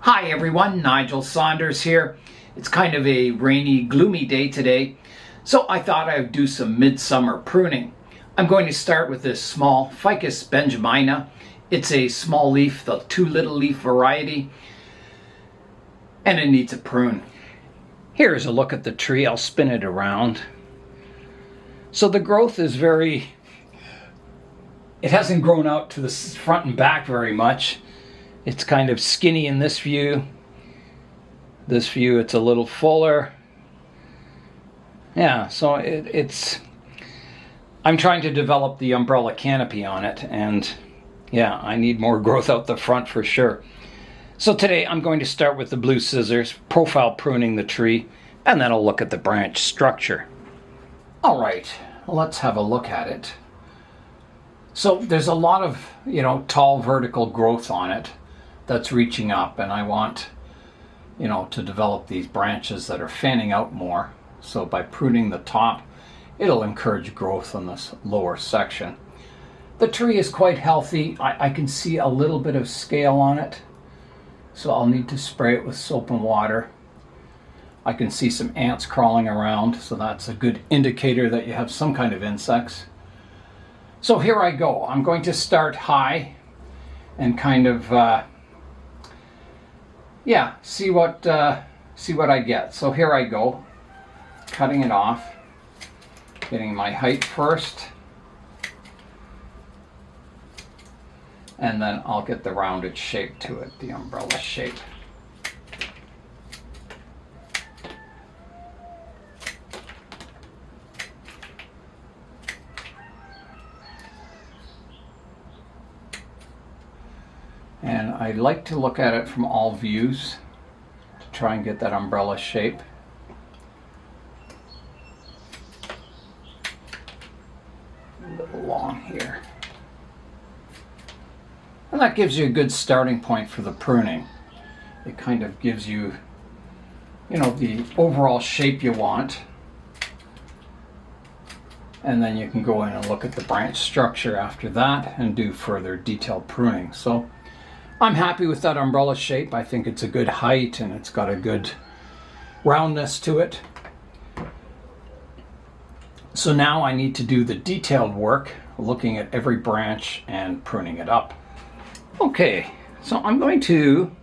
Hi everyone, Nigel Saunders here. It's kind of a rainy, gloomy day today, so I thought I would do some midsummer pruning. I'm going to start with this small Ficus benjamina. It's a small leaf, the two little leaf variety, and it needs a prune. Here's a look at the tree. I'll spin it around. So the growth is it hasn't grown out to the front and back very much. It's kind of skinny in this view. This view, it's a little fuller. Yeah, so I'm trying to develop the umbrella canopy on it, and yeah, I need more growth out the front for sure. So today I'm going to start with the blue scissors, profile pruning the tree, and then I'll look at the branch structure. All right, let's have a look at it. So there's a lot of, tall vertical growth on it that's reaching up, and I want, to develop these branches that are fanning out more. So by pruning the top, it'll encourage growth on this lower section. The tree is quite healthy. I can see a little bit of scale on it, so I'll need to spray it with soap and water. I can see some ants crawling around, so that's a good indicator that you have some kind of insects. So here I go. I'm going to start high and kind of see what I get. So here I go, cutting it off, getting my height first, and then I'll get the rounded shape to it, the umbrella shape. And I like to look at it from all views to try and get that umbrella shape. A little long here. And that gives you a good starting point for the pruning. It kind of gives you, the overall shape you want. And then you can go in and look at the branch structure after that and do further detailed pruning. So I'm happy with that umbrella shape. I think it's a good height and it's got a good roundness to it. So now I need to do the detailed work, looking at every branch and pruning it up. Okay, so I'm going to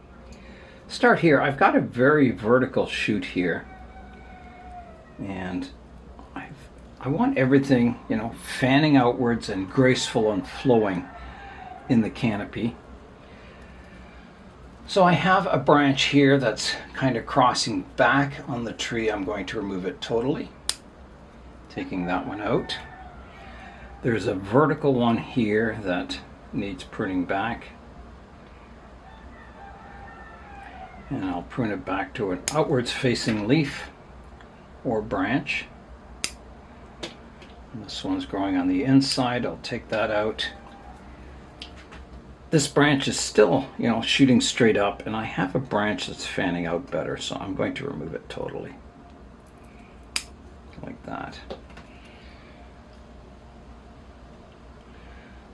start here. I've got a very vertical shoot here, and I want everything, fanning outwards and graceful and flowing in the canopy. So I have a branch here that's kind of crossing back on the tree. I'm going to remove it totally, taking that one out. There's a vertical one here that needs pruning back, and I'll prune it back to an outwards facing leaf or branch. And this one's growing on the inside. I'll take that out. This branch is still, shooting straight up, and I have a branch that's fanning out better, so I'm going to remove it totally. Like that.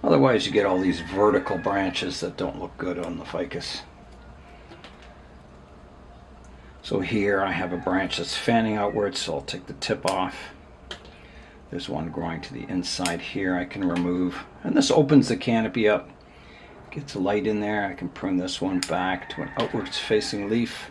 Otherwise you get all these vertical branches that don't look good on the ficus. So here I have a branch that's fanning outwards, so I'll take the tip off. There's one growing to the inside here I can remove, and this opens the canopy up. Gets a light in there. I can prune this one back to an outwards facing leaf.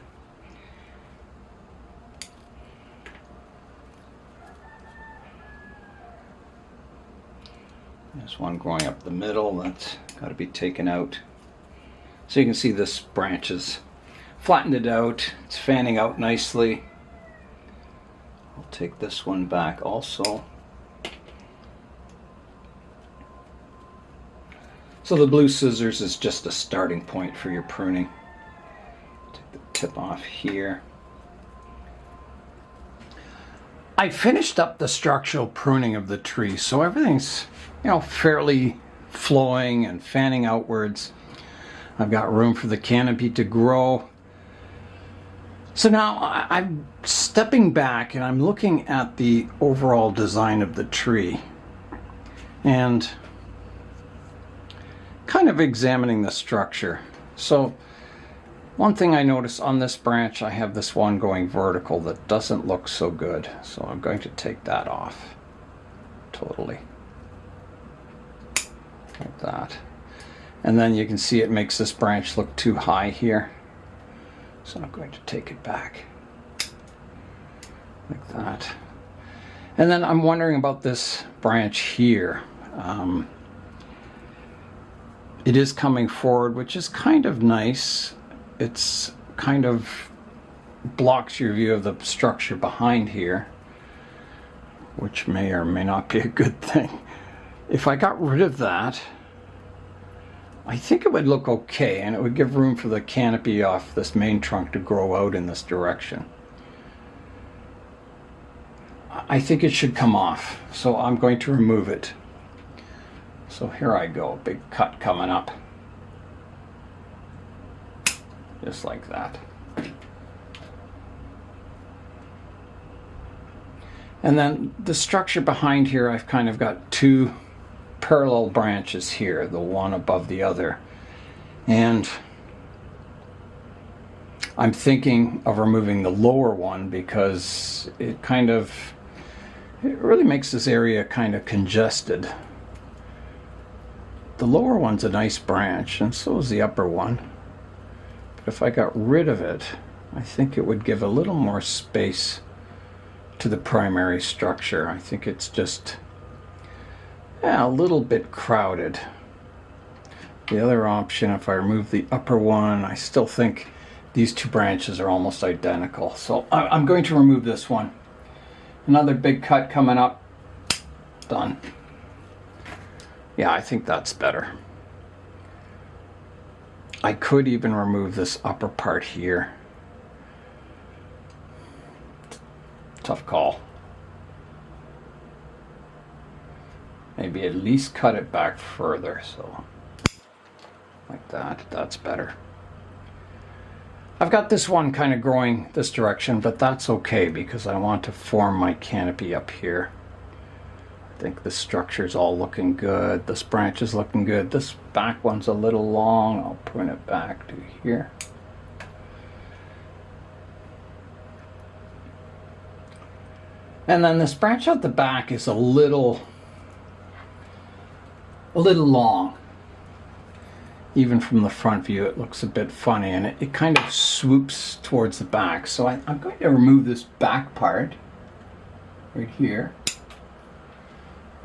There's one growing up the middle that's got to be taken out. So you can see this branch is flattened it out. It's fanning out nicely. I'll take this one back also. So the blue scissors is just a starting point for your pruning. Take the tip off here. I finished up the structural pruning of the tree, so everything's, fairly flowing and fanning outwards. I've got room for the canopy to grow. So now I'm stepping back and I'm looking at the overall design of the tree and kind of examining the structure. So One thing I noticed on this branch, I have this one going vertical that doesn't look so good. So I'm going to take that off totally. Like that. And then you can see it makes this branch look too high here. So I'm going to take it back. Like that. And then I'm wondering about this branch here. It is coming forward, which is kind of nice. It's kind of blocks your view of the structure behind here, which may or may not be a good thing. If I got rid of that, I think it would look okay, and it would give room for the canopy off this main trunk to grow out in this direction. I think it should come off, so I'm going to remove it. So here I go, big cut coming up. Just like that. And then the structure behind here, I've kind of got two parallel branches here, the one above the other. And I'm thinking of removing the lower one because it really makes this area kind of congested. The lower one's a nice branch, and so is the upper one. But if I got rid of it, I think it would give a little more space to the primary structure. I think it's just a little bit crowded. The other option, if I remove the upper one, I still think these two branches are almost identical. So I'm going to remove this one. Another big cut coming up. Done. Yeah, I think that's better. I could even remove this upper part here. Tough call. Maybe at least cut it back further, so like that. That's better. I've got this one kind of growing this direction, but that's okay because I want to form my canopy up here. I think the structure's all looking good. This branch is looking good. This back one's a little long. I'll prune it back to here. And then this branch out the back is a little long. Even from the front view, it looks a bit funny, and it kind of swoops towards the back. So I'm going to remove this back part right here.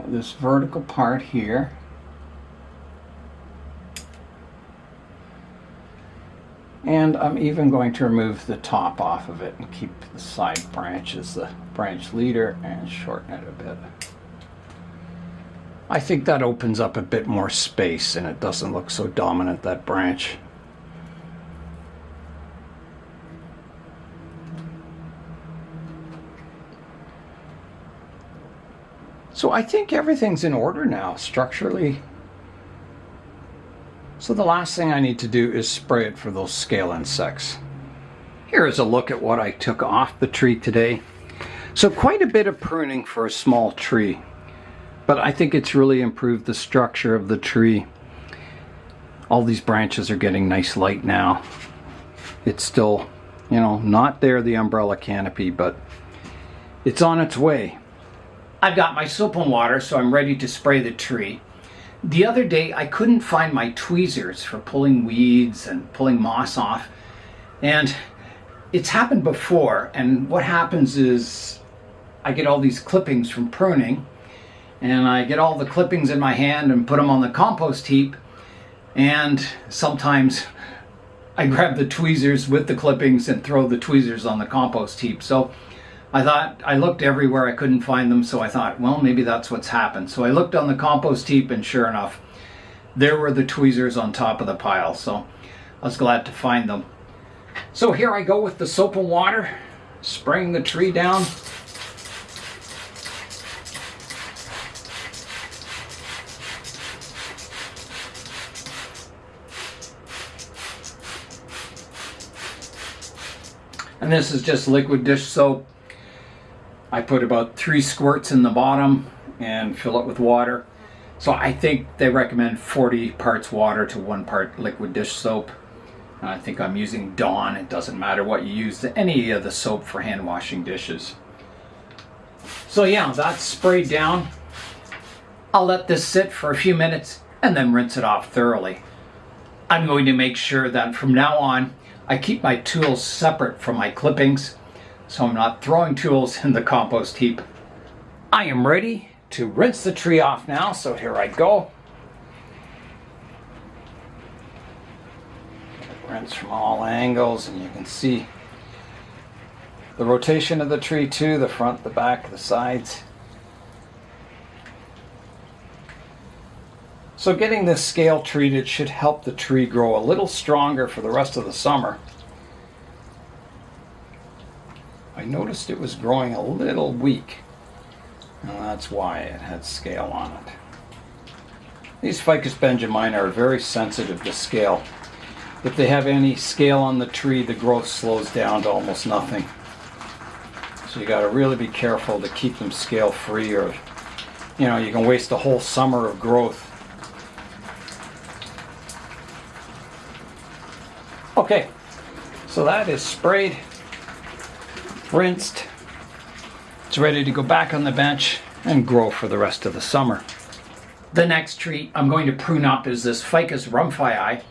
This vertical part here. And I'm even going to remove the top off of it and keep the side branches, the branch leader, and shorten it a bit. I think that opens up a bit more space and it doesn't look so dominant, that branch. So I think everything's in order now, structurally. So the last thing I need to do is spray it for those scale insects. Here is a look at what I took off the tree today. So quite a bit of pruning for a small tree, but I think it's really improved the structure of the tree. All these branches are getting nice light now. It's still, not there, the umbrella canopy, but it's on its way. I've got my soap and water, so I'm ready to spray the tree. The other day, I couldn't find my tweezers for pulling weeds and pulling moss off. And it's happened before. And what happens is I get all these clippings from pruning. And I get all the clippings in my hand and put them on the compost heap. And sometimes I grab the tweezers with the clippings and throw the tweezers on the compost heap. So I looked everywhere, I couldn't find them, so I thought, well, maybe that's what's happened. So I looked on the compost heap, and sure enough, there were the tweezers on top of the pile. So I was glad to find them. So here I go with the soap and water, spraying the tree down. And this is just liquid dish soap. I put about 3 squirts in the bottom and fill it with water. So I think they recommend 40 parts water to 1 part liquid dish soap. And I think I'm using Dawn. It doesn't matter what you use, any of the soap for hand washing dishes. So yeah, that's sprayed down. I'll let this sit for a few minutes and then rinse it off thoroughly. I'm going to make sure that from now on I keep my tools separate from my clippings so I'm not throwing tools in the compost heap. I am ready to rinse the tree off now, so here I go. Rinse from all angles, and you can see the rotation of the tree too, the front, the back, the sides. So getting this scale treated should help the tree grow a little stronger for the rest of the summer. I noticed it was growing a little weak, and that's why it had scale on it. These Ficus benjamina are very sensitive to scale. If they have any scale on the tree, the growth slows down to almost nothing. So you got to really be careful to keep them scale free, or you can waste a whole summer of growth. Okay, so that is sprayed, rinsed. It's ready to go back on the bench and grow for the rest of the summer. The next tree I'm going to prune up is this Ficus rumphii.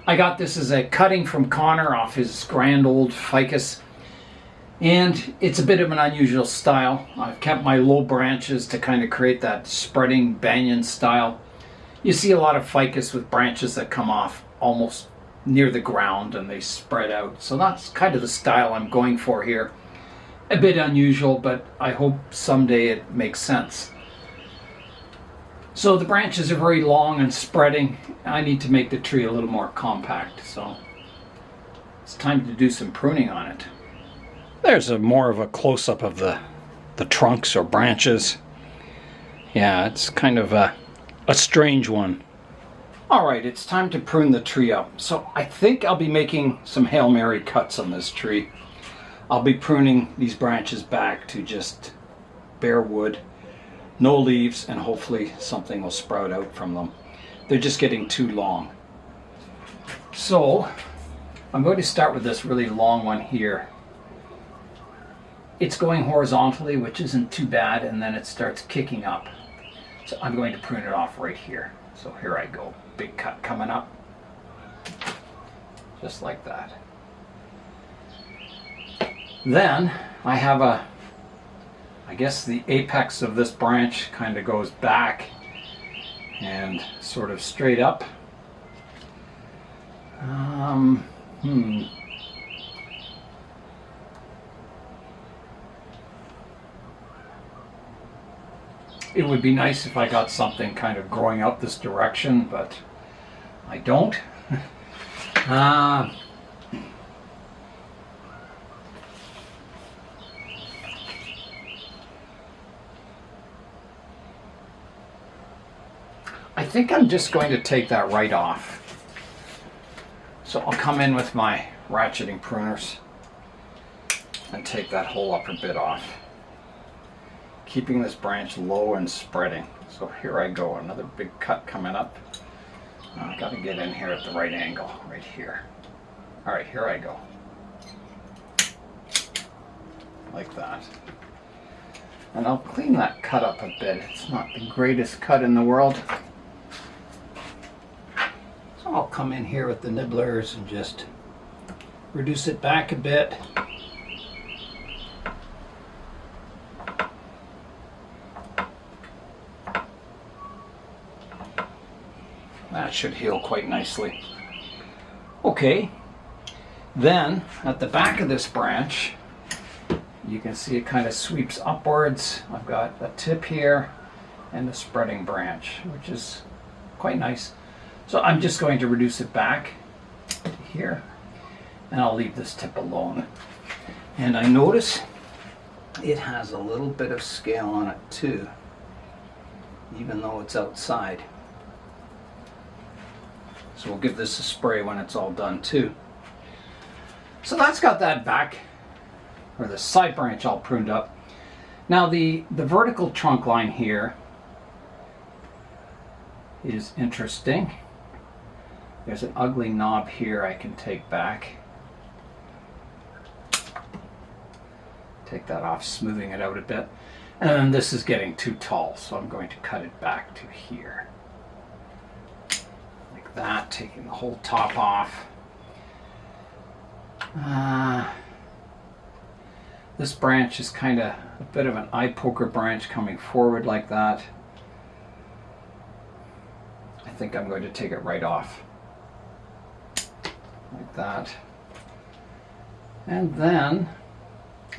I got this as a cutting from Connor off his grand old Ficus, and it's a bit of an unusual style. I've kept my low branches to kind of create that spreading banyan style. You see a lot of Ficus with branches that come off almost near the ground and they spread out. So that's kind of the style I'm going for here. A bit unusual, but I hope someday it makes sense. So the branches are very long and spreading. I need to make the tree a little more compact, so it's time to do some pruning on it. There's more of a close-up of the trunks or branches. Yeah, it's kind of a strange one. Alright, it's time to prune the tree up. So I think I'll be making some Hail Mary cuts on this tree. I'll be pruning these branches back to just bare wood, no leaves, and hopefully something will sprout out from them. They're just getting too long. So I'm going to start with this really long one here. It's going horizontally, which isn't too bad, and then it starts kicking up. So I'm going to prune it off right here. So here I go. Big cut coming up. Just like that. Then I have I guess the apex of this branch kind of goes back and sort of straight up. It would be nice if I got something kind of growing out this direction, but I don't. I think I'm just going to take that right off. So I'll come in with my ratcheting pruners and take that whole upper bit off, keeping this branch low and spreading. So here I go, another big cut coming up. I got to get in here at the right angle, right here. All right, here I go. Like that. And I'll clean that cut up a bit. It's not the greatest cut in the world. So I'll come in here with the nibblers and just reduce it back a bit. That should heal quite nicely. Okay, then at the back of this branch, you can see it kind of sweeps upwards. I've got a tip here and a spreading branch, which is quite nice. So I'm just going to reduce it back to here, and I'll leave this tip alone. And I notice it has a little bit of scale on it too, even though it's outside. So we'll give this a spray when it's all done too. So that's got that back, or the side branch all pruned up. Now the vertical trunk line here is interesting. There's an ugly knob here I can take back. Take that off, smoothing it out a bit. And then this is getting too tall, so I'm going to cut it back to here. Like that, taking the whole top off. This branch is kind of a bit of an eye poker branch coming forward like that. I think I'm going to take it right off. Like that. And then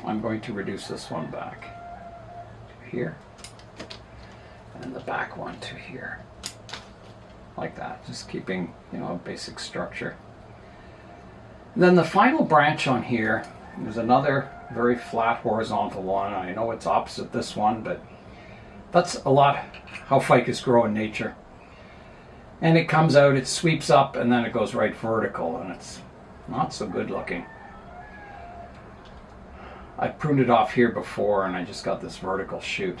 I'm going to reduce this one back to here. And the back one to here. Like that. Just keeping, you know, a basic structure. Then the final branch on here is another very flat horizontal one. I know it's opposite this one, but that's a lot how ficus grow in nature. And it comes out, it sweeps up, and then it goes right vertical, and it's not so good looking. I pruned it off here before, and I just got this vertical shoot.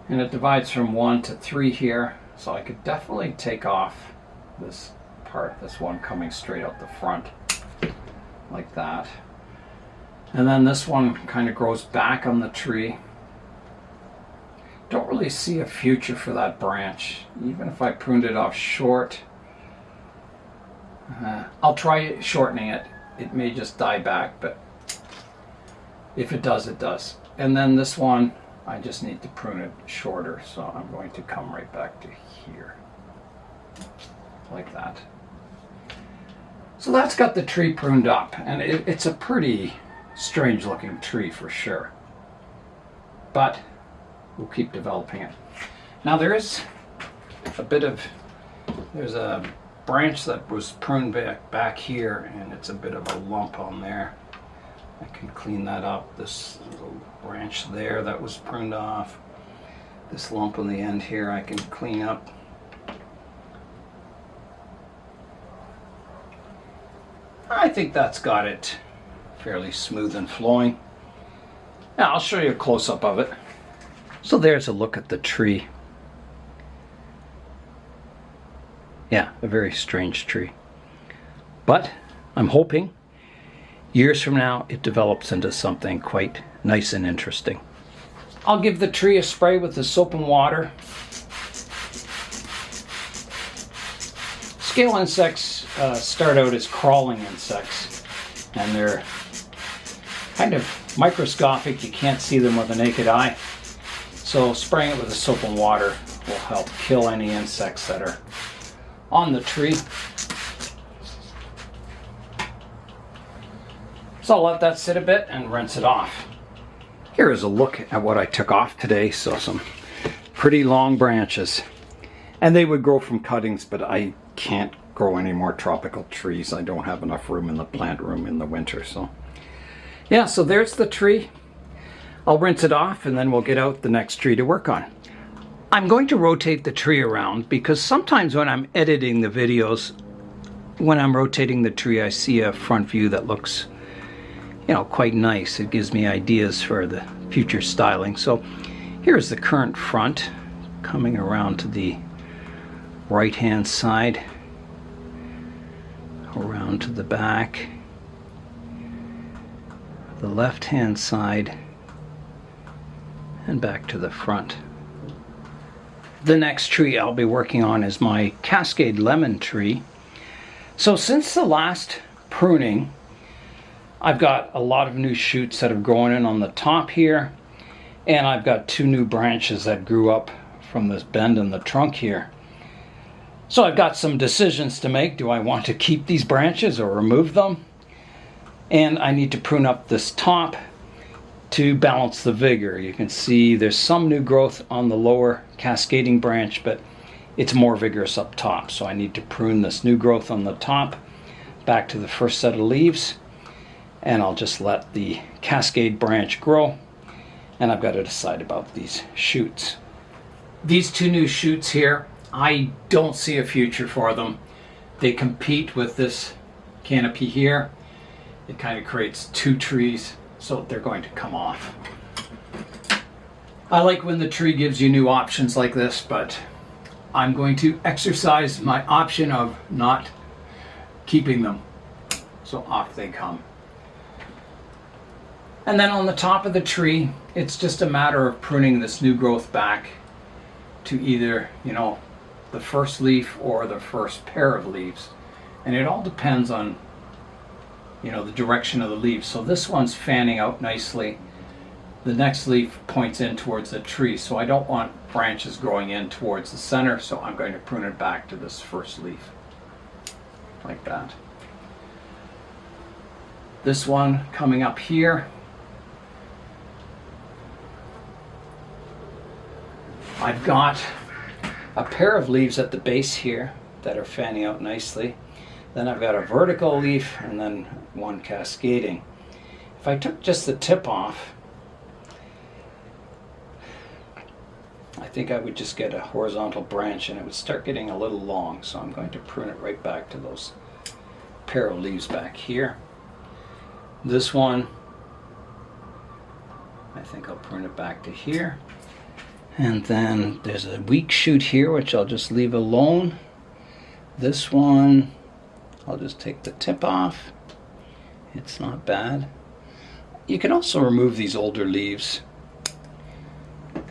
And it divides from 1 to 3 here, so I could definitely take off this part, this one coming straight out the front, like that. And then this one kind of grows back on the tree. Don't really see a future for that branch, even if I pruned it off short. I'll try shortening it. It may just die back, but if it does, it does. And then this one, I just need to prune it shorter, so I'm going to come right back to here, like that. So that's got the tree pruned up, and it's a pretty strange looking tree for sure. But we'll keep developing it. Now there's a branch that was pruned back here, and it's a bit of a lump on there. I can clean that up. This little branch there that was pruned off. This lump on the end here I can clean up. I think that's got it fairly smooth and flowing. Now I'll show you a close-up of it. So there's a look at the tree. Yeah, a very strange tree. But I'm hoping years from now it develops into something quite nice and interesting. I'll give the tree a spray with the soap and water. Scale insects start out as crawling insects, and they're kind of microscopic. You can't see them with the naked eye. So spraying it with the soap and water will help kill any insects that are on the tree. So I'll let that sit a bit and rinse it off. Here is a look at what I took off today. So some pretty long branches. And they would grow from cuttings, but I can't grow any more tropical trees. I don't have enough room in the plant room in the winter. So yeah, so there's the tree. I'll rinse it off and then we'll get out the next tree to work on. I'm going to rotate the tree around because sometimes when I'm editing the videos, when I'm rotating the tree, I see a front view that looks, you know, quite nice. It gives me ideas for the future styling. So here's the current front coming around to the right hand side, around to the back, the left hand side, and back to the front. The next tree I'll be working on is my Cascade lemon tree. So since the last pruning, I've got a lot of new shoots that have grown in on the top here, and I've got 2 new branches that grew up from this bend in the trunk here. So I've got some decisions to make. Do I want to keep these branches or remove them? And I need to prune up this top to balance the vigor. You can see there's some new growth on the lower cascading branch, but it's more vigorous up top. So I need to prune this new growth on the top back to the first set of leaves, and I'll just let the cascade branch grow. And I've got to decide about these shoots. These 2 new shoots here, I don't see a future for them. They compete with this canopy here. It kind of creates 2 trees, so they're going to come off. I like when the tree gives you new options like this, but I'm going to exercise my option of not keeping them. So off they come. And then on the top of the tree, it's just a matter of pruning this new growth back to either, you know, the first leaf or the first pair of leaves. And it all depends on, you know, the direction of the leaves. So this one's fanning out nicely. The next leaf points in towards the tree, so I don't want branches growing in towards the center, so I'm going to prune it back to this first leaf, like that. This one coming up here, I've got a pair of leaves at the base here that are fanning out nicely. Then I've got a vertical leaf and then one cascading. If I took just the tip off, I think I would just get a horizontal branch and it would start getting a little long, so I'm going to prune it right back to those pair of leaves back here. This one, I think I'll prune it back to here. And then there's a weak shoot here, which I'll just leave alone. This one, I'll just take the tip off. It's not bad. You can also remove these older leaves,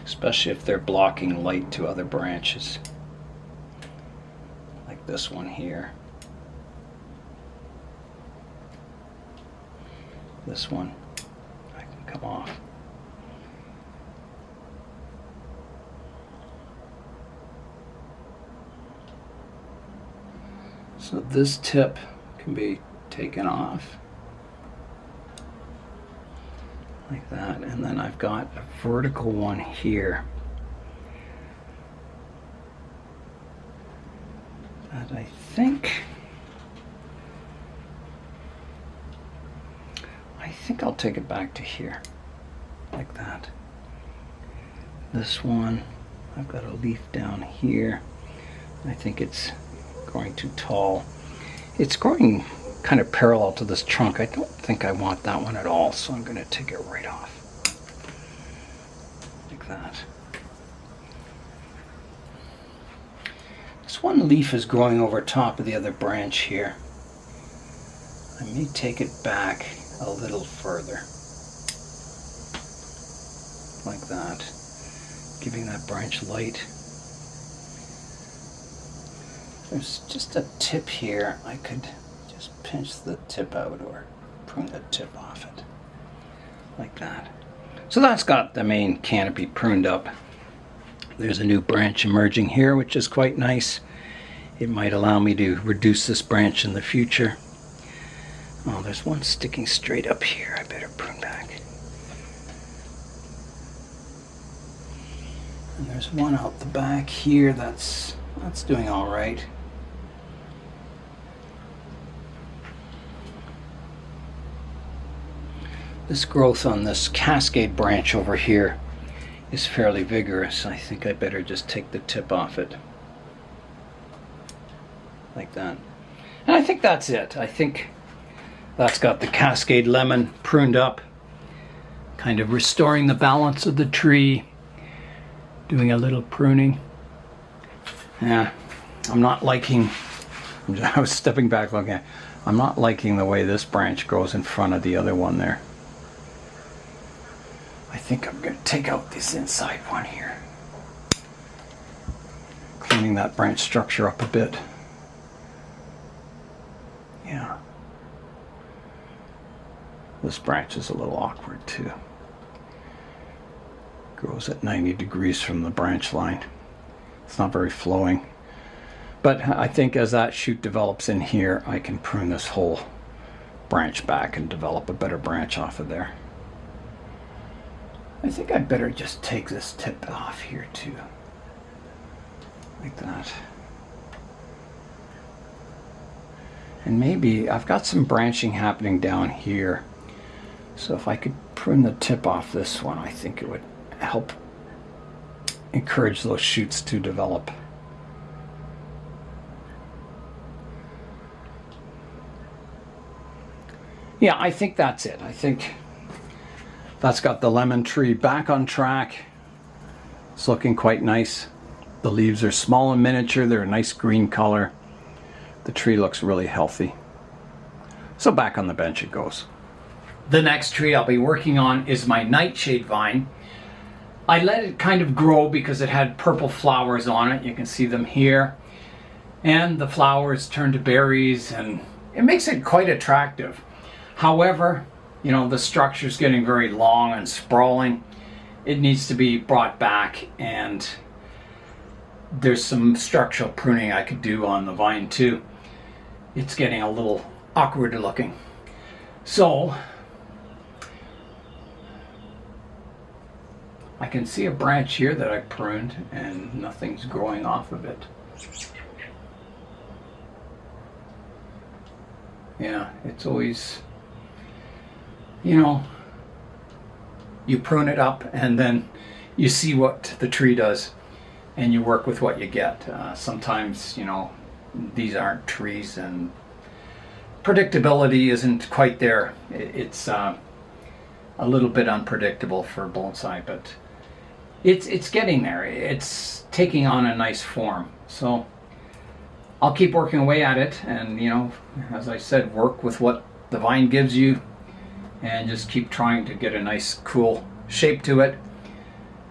especially if they're blocking light to other branches, like this one here. This one, I can come off. So this tip can be taken off like that, and then I've got a vertical one here that I think I'll take it back to here like that. This one, I've got a leaf down here. I think it's growing too tall. It's growing kind of parallel to this trunk. I don't think I want that one at all, so I'm going to take it right off like that. This one leaf is growing over top of the other branch here. I may take it back a little further like that, giving that branch light. There's just a tip here. I could just pinch the tip out or prune the tip off it like that. So that's got the main canopy pruned up. There's a new branch emerging here, which is quite nice. It might allow me to reduce this branch in the future. Oh, there's one sticking straight up here. I better prune back. And there's one out the back here that's doing all right. This growth on this cascade branch over here is fairly vigorous. I think I better just take the tip off it like that. And I think that's it. I think that's got the cascade lemon pruned up, kind of restoring the balance of the tree, doing a little pruning. Yeah, I'm not liking, I was stepping back looking at, I'm not liking the way this branch goes in front of the other one there. I think I'm going to take out this inside one here, cleaning that branch structure up a bit. Yeah. This branch is a little awkward too. Grows at 90 degrees from the branch line. It's not very flowing. But I think as that shoot develops in here, I can prune this whole branch back and develop a better branch off of there. I think I'd better just take this tip off here too. Like that. And maybe I've got some branching happening down here. So if I could prune the tip off this one, I think it would help encourage those shoots to develop. Yeah, I think that's it. I think that's got the lemon tree back on track. It's looking quite nice. The leaves are small and miniature. They're a nice green color. The tree looks really healthy. So back on the bench it goes. The next tree I'll be working on is my nightshade vine. I let it kind of grow because it had purple flowers on it. You can see them here. And the flowers turn to berries and it makes it quite attractive. However, you know, the structure's getting very long and sprawling. It needs to be brought back, and there's some structural pruning I could do on the vine too. It's getting a little awkward looking. So I can see a branch here that I pruned and nothing's growing off of it. Yeah, it's always, you know, you prune it up and then you see what the tree does and you work with what you get. Sometimes, you know, these aren't trees and predictability isn't quite there. It's a little bit unpredictable for bonsai, but it's getting there. It's taking on a nice form. So I'll keep working away at it, and you know, as I said, work with what the vine gives you and just keep trying to get a nice cool shape to it,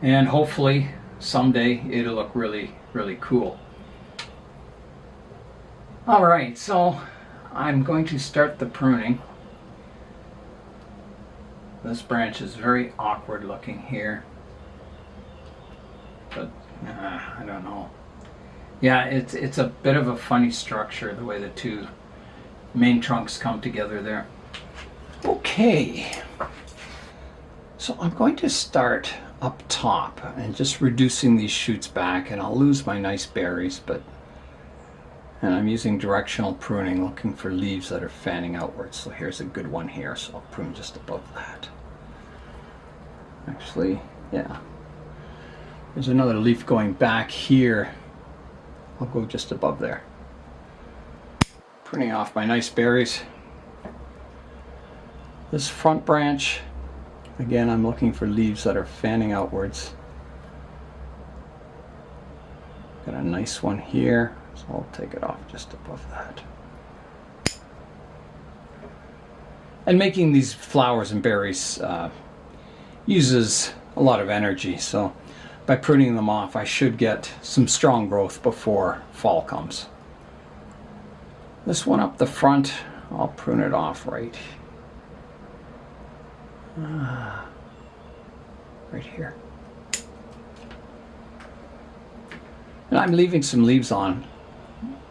and hopefully someday it'll look really, really cool. Alright, so I'm going to start the pruning. This branch is very awkward looking here, but I don't know. Yeah, it's a bit of a funny structure, the way the two main trunks come together there. Okay, so I'm going to start up top and just reducing these shoots back, and I'll lose my nice berries, and I'm using directional pruning, looking for leaves that are fanning outwards. So here's a good one here, so I'll prune just above that. Actually, yeah, there's another leaf going back here. I'll go just above there. Pruning off my nice berries. This front branch, again, I'm looking for leaves that are fanning outwards. Got a nice one here, so I'll take it off just above that. And making these flowers and berries uses a lot of energy, so by pruning them off, I should get some strong growth before fall comes. This one up the front, I'll prune it off right here. And I'm leaving some leaves on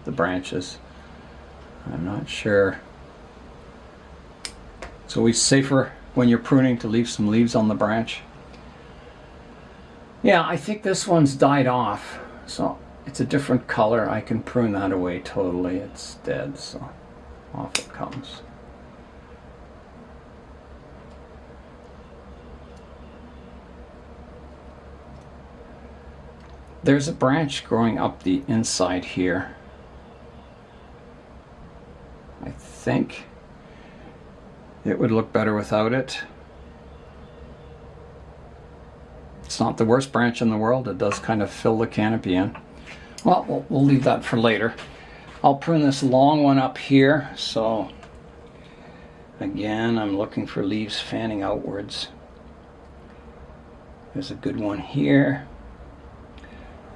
the branches. I'm not sure. It's always safer when you're pruning to leave some leaves on the branch. Yeah, I think this one's died off, so it's a different color. I can prune that away totally. It's dead, so off it comes. There's a branch growing up the inside here. I think it would look better without it. It's not the worst branch in the world. It does kind of fill the canopy in. Well, we'll leave that for later. I'll prune this long one up here. So again, I'm looking for leaves fanning outwards. There's a good one here.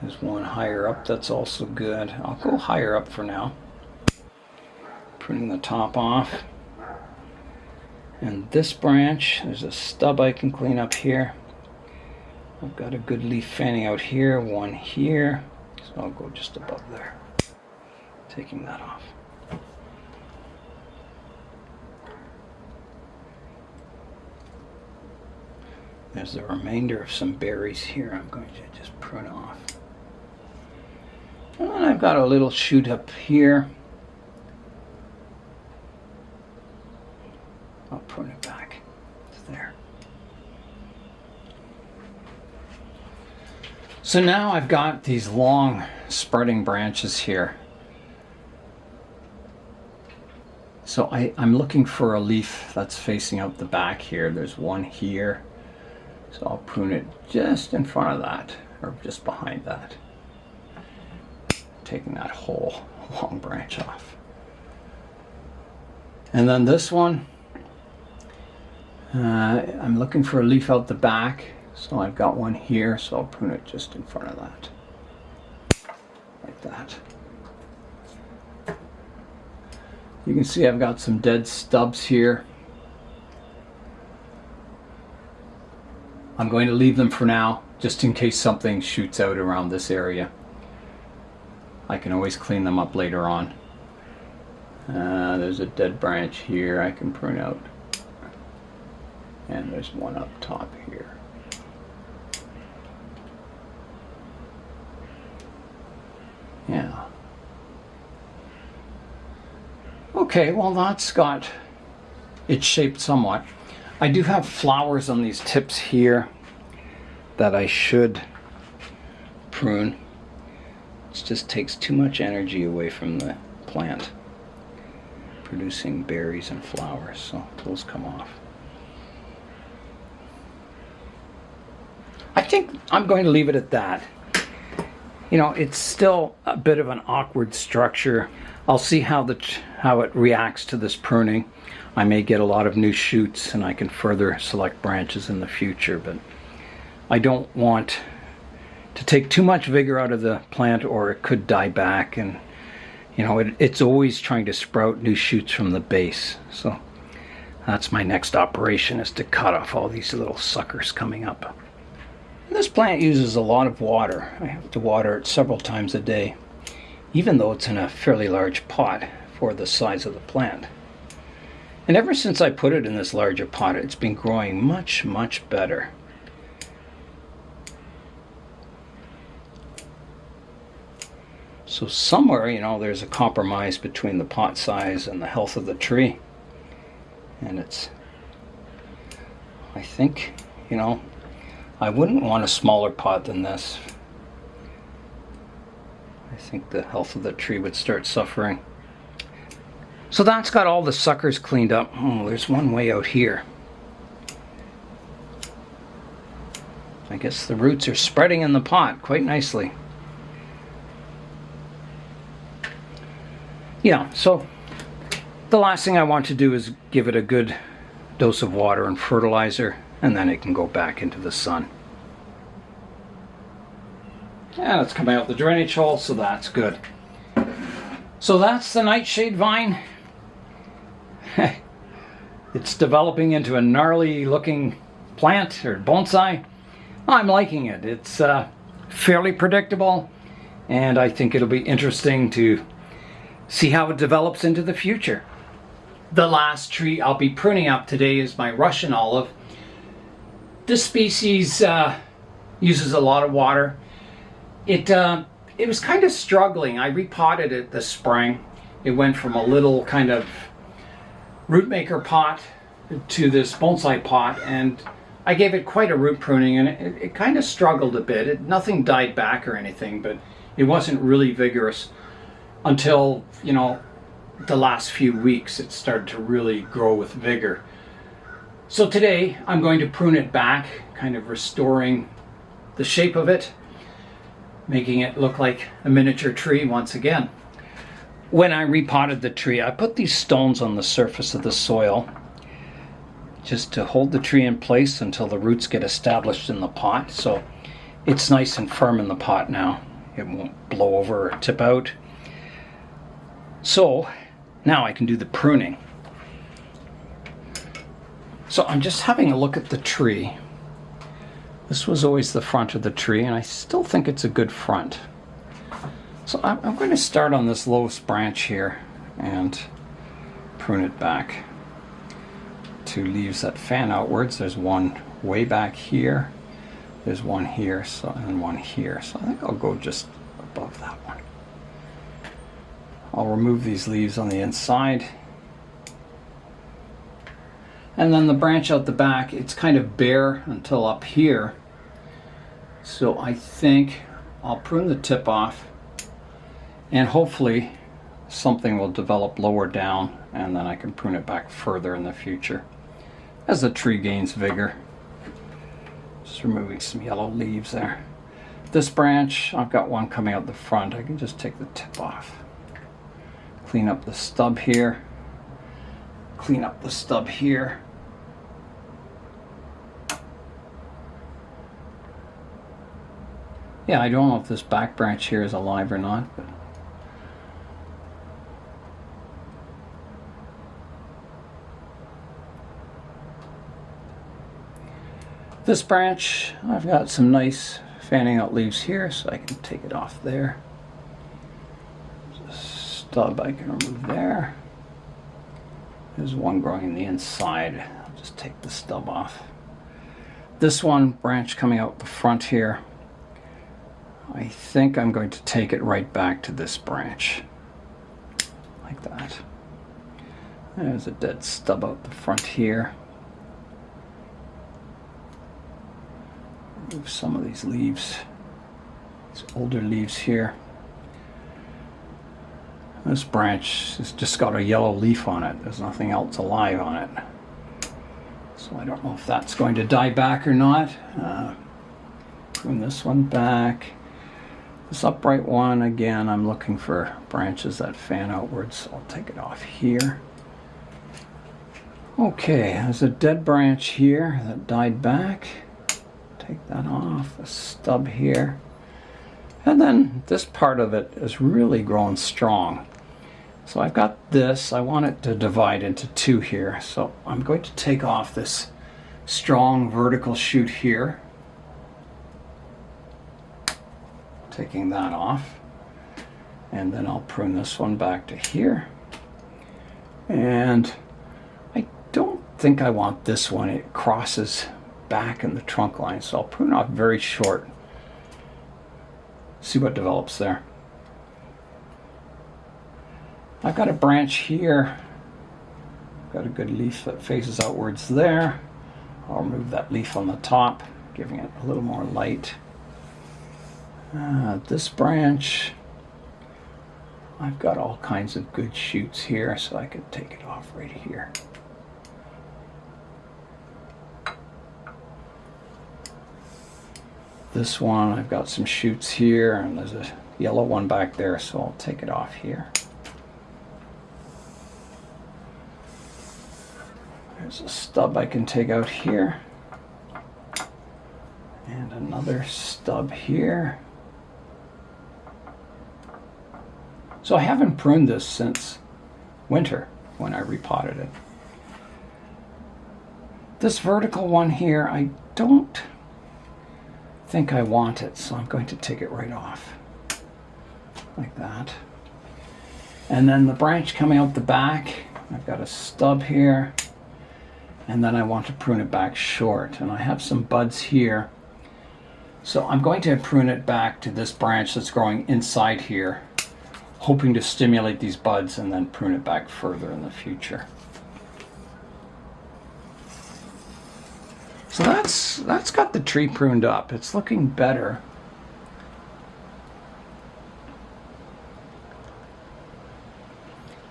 There's one higher up that's also good. I'll go higher up for now. Pruning the top off. And this branch, there's a stub I can clean up here. I've got a good leaf fanning out here, one here, so I'll go just above there, taking that off. There's the remainder of some berries here I'm going to just prune off. And then I've got a little shoot up here. I'll prune it back. It's there. So now I've got these long spreading branches here. So I'm looking for a leaf that's facing out the back here. There's one here. So I'll prune it just in front of that, or just behind that. taking that whole long branch off. And then this one, I'm looking for a leaf out the back, so I've got one here, so I'll prune it just in front of that, like that. You can see I've got some dead stubs here. I'm going to leave them for now, just in case something shoots out around this area. I can always clean them up later on. There's a dead branch here I can prune out. And there's one up top here. Yeah. Okay, well that's got it shaped somewhat. I do have flowers on these tips here that I should prune. It just takes too much energy away from the plant producing berries and flowers, so those come off. I think I'm going to leave it at that. You know, it's still a bit of an awkward structure. I'll see how it reacts to this pruning. I may get a lot of new shoots and I can further select branches in the future, but I don't want to take too much vigor out of the plant or it could die back, and you know, it's always trying to sprout new shoots from the base. So that's my next operation, is to cut off all these little suckers coming up. This plant uses a lot of water. I have to water it several times a day, even though it's in a fairly large pot for the size of the plant. And ever since I put it in this larger pot, it's been growing much, much better. So somewhere, you know, there's a compromise between the pot size and the health of the tree. And it's, I think, you know, I wouldn't want a smaller pot than this. I think the health of the tree would start suffering. So that's got all the suckers cleaned up. Oh, there's one way out here. I guess the roots are spreading in the pot quite nicely. Yeah, so the last thing I want to do is give it a good dose of water and fertilizer, and then it can go back into the sun. And it's coming out the drainage hole, so that's good. So that's the Nightshade vine. It's developing into a gnarly looking plant or bonsai. I'm liking it. It's fairly predictable, and I think it'll be interesting to see how it develops into the future. The last tree I'll be pruning up today is my Russian olive. This species uses a lot of water. It was kind of struggling. I repotted it this spring. It went from a little kind of root maker pot to this bonsai pot, and I gave it quite a root pruning, and it kind of struggled a bit. Nothing died back or anything, but it wasn't really vigorous until, you know, the last few weeks. It started to really grow with vigor. So today I'm going to prune it back, kind of restoring the shape of it, making it look like a miniature tree once again. When I repotted the tree, I put these stones on the surface of the soil just to hold the tree in place until the roots get established in the pot. So it's nice and firm in the pot now. It won't blow over or tip out. So now I can do the pruning. So I'm just having a look at the tree. This was always the front of the tree, and I still think it's a good front. So I'm going to start on this lowest branch here and prune it back. Two leaves that fan outwards. There's one way back here. There's one here, and one here. So I think I'll go just above that one. I'll remove these leaves on the inside. And then the branch out the back, it's kind of bare until up here. So I think I'll prune the tip off, and hopefully something will develop lower down, and then I can prune it back further in the future as the tree gains vigor. Just removing some yellow leaves there. This branch, I've got one coming out the front. I can just take the tip off. Clean up the stub here. Clean up the stub here. Yeah, I don't know if this back branch here is alive or not, but this branch, I've got some nice fanning out leaves here, so I can take it off there. There's a stub I can remove there. There's one growing in the inside. I'll just take the stub off. This one branch coming out the front here, I think I'm going to take it right back to this branch, like that. There's a dead stub out the front here. Remove some of these leaves, these older leaves here. This branch has just got a yellow leaf on it. There's nothing else alive on it. So I don't know if that's going to die back or not. Prune this one back. This upright one, again, I'm looking for branches that fan outwards, so I'll take it off here. Okay, there's a dead branch here that died back. Take that off, a stub here. And then this part of it is really growing strong. So I've got this, I want it to divide into two here. So I'm going to take off this strong vertical shoot here. Taking that off. And then I'll prune this one back to here. And I don't think I want this one, it crosses back in the trunk line, so I'll prune off very short. See what develops there. I've got a branch here. Got a good leaf that faces outwards there. I'll remove that leaf on the top, giving it a little more light. This branch, I've got all kinds of good shoots here, so I could take it off right here. This one, I've got some shoots here, and there's a yellow one back there, so I'll take it off here. There's a stub I can take out here. And another stub here. So I haven't pruned this since winter when I repotted it. This vertical one here, I don't think I want it, so I'm going to take it right off like that. And then the branch coming out the back, I've got a stub here, and then I want to prune it back short, and I have some buds here, so I'm going to prune it back to this branch that's growing inside here, hoping to stimulate these buds and then prune it back further in the future. So that's got the tree pruned up. It's looking better.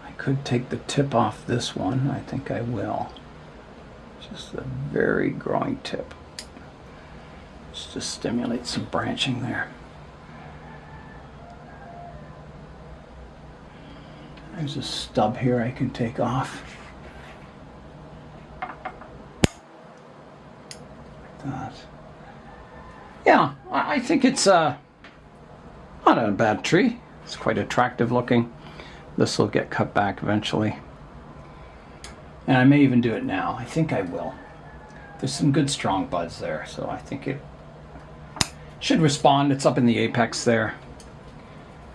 I could take the tip off this one. I think I will. Just a very growing tip. Just to stimulate some branching there. There's a stub here I can take off. That. Yeah, I think it's not a bad tree. It's quite attractive looking. This will get cut back eventually. And I may even do it now. I think I will. There's some good strong buds there, so I think it should respond. It's up in the apex there.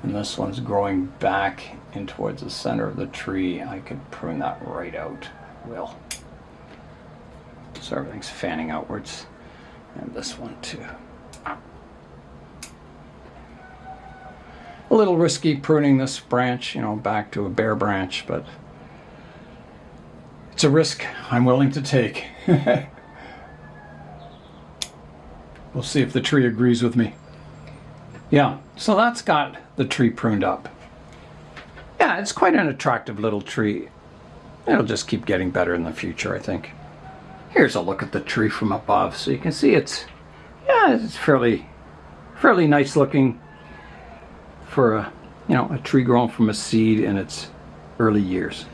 And this one's growing back in towards the center of the tree. I could prune that right out. I will. So everything's fanning outwards. And this one too. A little risky pruning this branch, back to a bare branch, but it's a risk I'm willing to take. We'll see if the tree agrees with me. Yeah, so that's got the tree pruned up. Yeah, it's quite an attractive little tree. It'll just keep getting better in the future, I think. Here's a look at the tree from above, so you can see it's fairly fairly nice looking for a tree grown from a seed in its early years.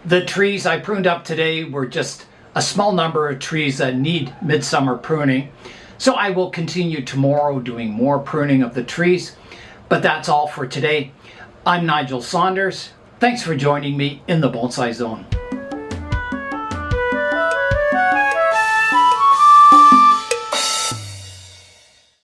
The trees I pruned up today were just a small number of trees that need midsummer pruning. So I will continue tomorrow doing more pruning of the trees. But that's all for today. I'm Nigel Saunders. Thanks for joining me in the Bonsai Zone.